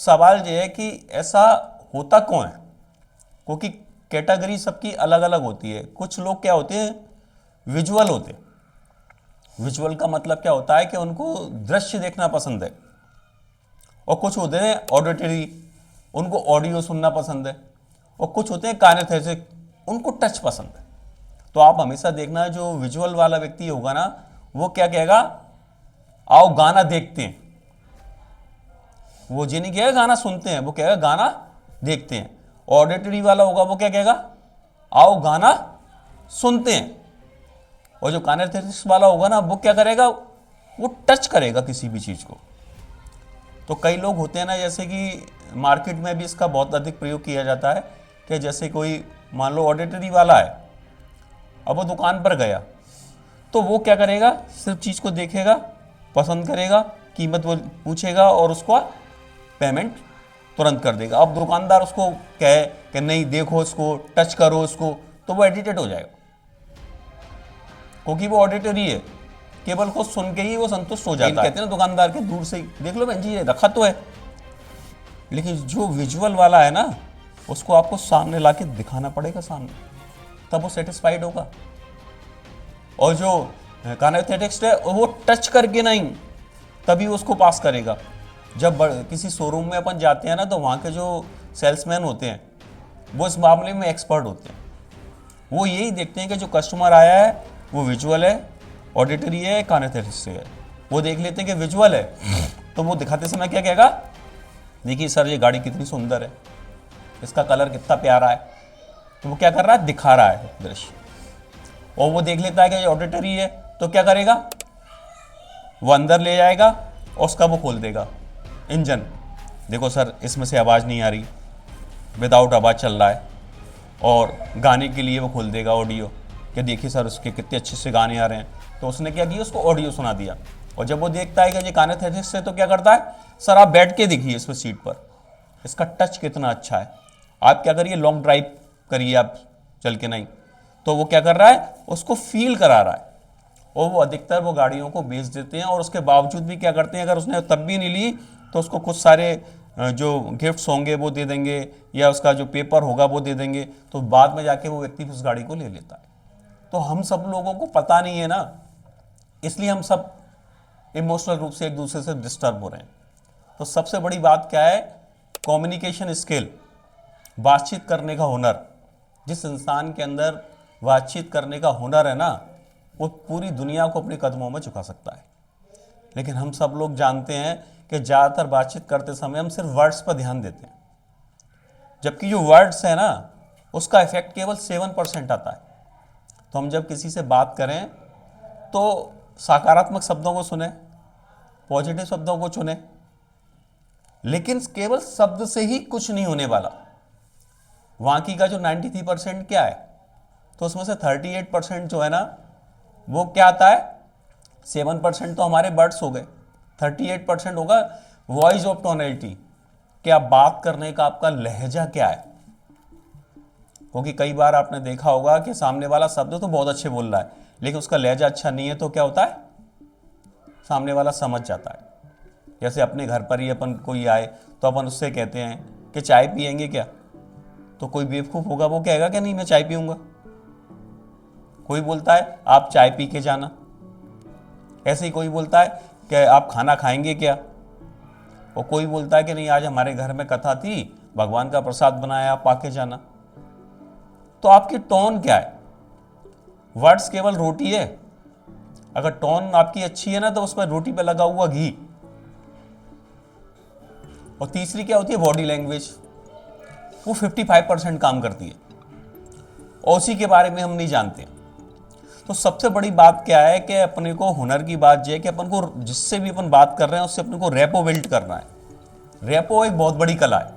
सवाल ये है कि ऐसा होता क्यों है, क्योंकि कैटेगरी सबकी अलग अलग होती है। कुछ लोग क्या होते हैं, विजुअल होते हैं। विजुअल का मतलब क्या होता है कि उनको दृश्य देखना पसंद है। और कुछ होते हैं ऑडिटरी, उनको ऑडियो सुनना पसंद है। और कुछ होते हैं काइनेस्थेटिक, उनको टच पसंद है। तो आप हमेशा देखना, जो विजुअल वाला व्यक्ति होगा ना, वो क्या कहेगा, आओ गाना देखते हैं। वो ये नहीं कहेगा गाना सुनते हैं, वो कहेगा गाना देखते हैं। ऑडिटरी वाला होगा वो क्या कहेगा, आओ गाना सुनते हैं। और जो काइनेस्थेटिक्स वाला होगा ना, वो क्या करेगा, वो टच करेगा किसी भी चीज को। तो कई लोग होते हैं ना, जैसे कि मार्केट में भी इसका बहुत अधिक प्रयोग किया जाता है कि जैसे कोई मान लो ऑडिटरी वाला है, अब वो दुकान पर गया तो वो क्या करेगा, सिर्फ चीज़ को देखेगा, पसंद करेगा, कीमत वो पूछेगा और उसको पेमेंट तुरंत कर देगा। अब दुकानदार उसको कहे कि नहीं देखो इसको, टच करो इसको, तो वो एडिटेड हो जाएगा, क्योंकि वो ऑडिटरी है, केवल को सुन के ही वो संतुष्ट हो जाता है। कहते हैं ना दुकानदार के, दूर से ही देख लो बहन जी ये रखा तो है। लेकिन जो विजुअल वाला है ना, उसको आपको सामने लाके दिखाना पड़ेगा सामने, तब वो सेटिस्फाइड होगा। और जो काइनेस्थेटिक्स है वो टच करके नहीं, तभी उसको पास करेगा। जब किसी शोरूम में अपन जाते हैं ना, तो वहाँ के जो सेल्समैन होते हैं वो इस मामले में एक्सपर्ट होते हैं। वो यही देखते हैं कि जो कस्टमर आया है वो विजुअल है, ऑडिटरी है, काइनेस्थेटिक्स है। वो देख लेते हैं कि विजुअल है, तो वो दिखाते समय क्या कहेगा, देखिए सर ये गाड़ी कितनी सुंदर है, इसका कलर कितना प्यारा है। तो वो क्या कर रहा है, दिखा रहा है दृश्य। और वो देख लेता है कि ये ऑडिटरी है, तो क्या करेगा, वो अंदर ले जाएगा और उसका वो खोल देगा इंजन, देखो सर इसमें से आवाज़ नहीं आ रही, विदाउट आवाज़ चल रहा है। और गाने के लिए वो खोल देगा ऑडियो, कि देखिए सर उसके कितने अच्छे से गाने आ रहे हैं। तो उसने क्या किया, उसको ऑडियो सुना दिया। और जब वो देखता है कि ये काइनेस्थेटिक्स से, तो क्या करता है, सर आप बैठ के देखिए इस पर सीट पर, इसका टच कितना अच्छा है। आप क्या करिए, लॉन्ग ड्राइव करिए आप चल के, नहीं तो वो क्या कर रहा है, उसको फील करा रहा है। और वो अधिकतर वो गाड़ियों को बेच देते हैं। और उसके बावजूद भी क्या करते हैं, अगर उसने तब भी नहीं ली तो उसको कुछ सारे जो गिफ्ट्स होंगे वो दे देंगे, या उसका जो पेपर होगा वो दे देंगे। तो बाद में जाके वो व्यक्ति उस गाड़ी को ले लेता है। तो हम सब लोगों को पता नहीं है ना, इसलिए हम सब इमोशनल रूप से एक दूसरे से डिस्टर्ब हो रहे हैं। तो सबसे बड़ी बात क्या है, कम्युनिकेशन स्किल, बातचीत करने का हुनर। जिस इंसान के अंदर बातचीत करने का हुनर है ना, वो पूरी दुनिया को अपने कदमों में झुका सकता है। लेकिन हम सब लोग जानते हैं कि ज़्यादातर बातचीत करते समय हम सिर्फ वर्ड्स पर ध्यान देते हैं, जबकि जो वर्ड्स है ना उसका इफेक्ट केवल 7% आता है। तो हम जब किसी से बात करें तो सकारात्मक शब्दों को सुने, पॉजिटिव शब्दों को चुने, लेकिन केवल शब्द से ही कुछ नहीं होने वाला। बाकी का जो 93% क्या है, तो उसमें से 38% जो है ना, वो क्या आता है, 7% तो हमारे वर्ड्स हो गए, 38% होगा वॉइस ऑफ टोनैलिटी, कि आप बात करने का आपका लहजा क्या है। क्योंकि कई बार आपने देखा होगा कि सामने वाला शब्द तो बहुत अच्छे बोल रहा है, लेकिन उसका लहजा अच्छा नहीं है, तो क्या होता है, सामने वाला समझ जाता है। जैसे अपने घर पर ही अपन कोई आए तो अपन उससे कहते हैं कि चाय पियेंगे क्या, तो कोई बेवकूफ़ होगा वो कहेगा कि नहीं मैं चाय पीऊँगा। कोई बोलता है आप चाय पी के जाना, ऐसे ही कोई बोलता है कि आप खाना खाएंगे क्या, और कोई बोलता है कि नहीं आज हमारे घर में कथा थी, भगवान का प्रसाद बनाया, आप पाके जाना। तो आपकी टोन क्या है, वर्ड्स केवल रोटी है, अगर टोन आपकी अच्छी है ना तो उस पर रोटी पे लगा हुआ घी। और तीसरी क्या होती है, बॉडी लैंग्वेज, वो 55% काम करती है, और उसी के बारे में हम नहीं जानते। तो सबसे बड़ी बात क्या है कि अपने को हुनर की बात यह है कि अपन को जिससे भी अपन बात कर रहे हैं उससे अपने को रेपो बिल्ड करना है। रेपो एक बहुत बड़ी कला है।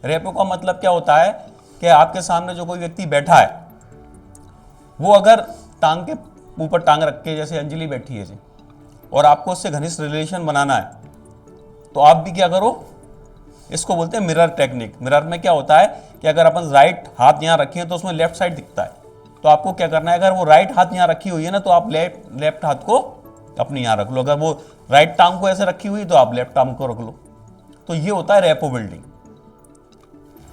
रेपो का मतलब क्या होता है कि आपके सामने जो कोई व्यक्ति बैठा है, वो अगर टांग के ऊपर टांग रख के, जैसे अंजलि बैठी है जी, और आपको उससे घनिष्ठ रिलेशन बनाना है, तो आप भी क्या करो, इसको बोलते हैं मिरर टेक्निक। मिरर में क्या होता है कि अगर अपन राइट हाथ यहाँ रखें तो उसमें लेफ्ट साइड दिखता है, तो आपको क्या करना है, अगर वो राइट हाथ यहाँ रखी हुई है ना, तो आप लेफ्ट हाथ को अपने यहाँ रख लो। अगर वो राइट टांग को ऐसे रखी हुई तो आप लेफ्ट टांग को रख लो। तो ये होता है रेपो बिल्डिंग।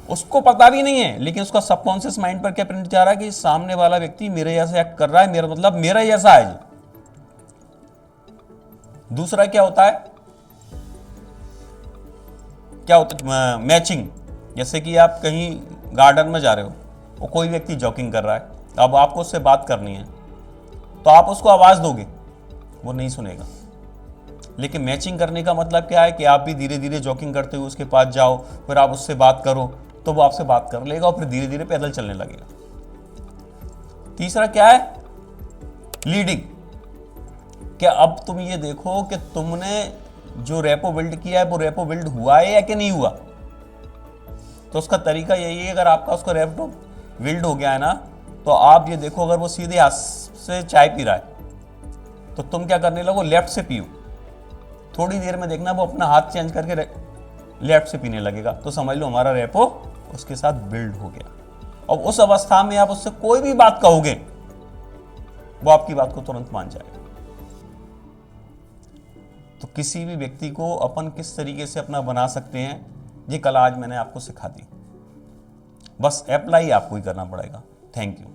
उसको पता भी नहीं है, लेकिन उसका सबकॉन्शियस माइंड पर क्या प्रिंट जा रहा है कि सामने वाला व्यक्ति मेरे जैसा एक्ट कर रहा है, मेरा मतलब मेरा जैसा है जी। दूसरा क्या होता है, मैचिंग। जैसे कि आप कहीं गार्डन में जा रहे हो और कोई व्यक्ति जॉगिंग कर रहा है, अब आपको उससे बात करनी है, तो आप उसको आवाज दोगे, वो नहीं सुनेगा। लेकिन मैचिंग करने का मतलब क्या है कि आप भी धीरे धीरे जॉगिंग करते हुए उसके पास जाओ, फिर आप उससे बात करो, तो वो आपसे बात कर लेगा और फिर धीरे धीरे पैदल चलने लगेगा। तीसरा क्या है, लीडिंग। क्या अब तुम ये देखो कि तुमने जो रेपो बिल्ड किया है वो रेपो बिल्ड हुआ है या कि नहीं हुआ। तो उसका तरीका यही है, अगर आपका उसका रेपो बिल्ड हो गया है ना, तो आप ये देखो, अगर वो सीधे हाथ से चाय पी रहा है तो तुम क्या करने लगो, लेफ्ट से पियो। थोड़ी देर में देखना वो अपना हाथ चेंज करके लेफ्ट से पीने लगेगा, तो समझ लो हमारा रेपो उसके साथ बिल्ड हो गया। और उस अवस्था में आप उससे कोई भी बात कहोगे, वो आपकी बात को तुरंत मान जाएगा। तो किसी भी व्यक्ति को अपन किस तरीके से अपना बना सकते हैं, ये कला आज मैंने आपको सिखा दी। बस अप्लाई आपको ही करना पड़ेगा। Thank you.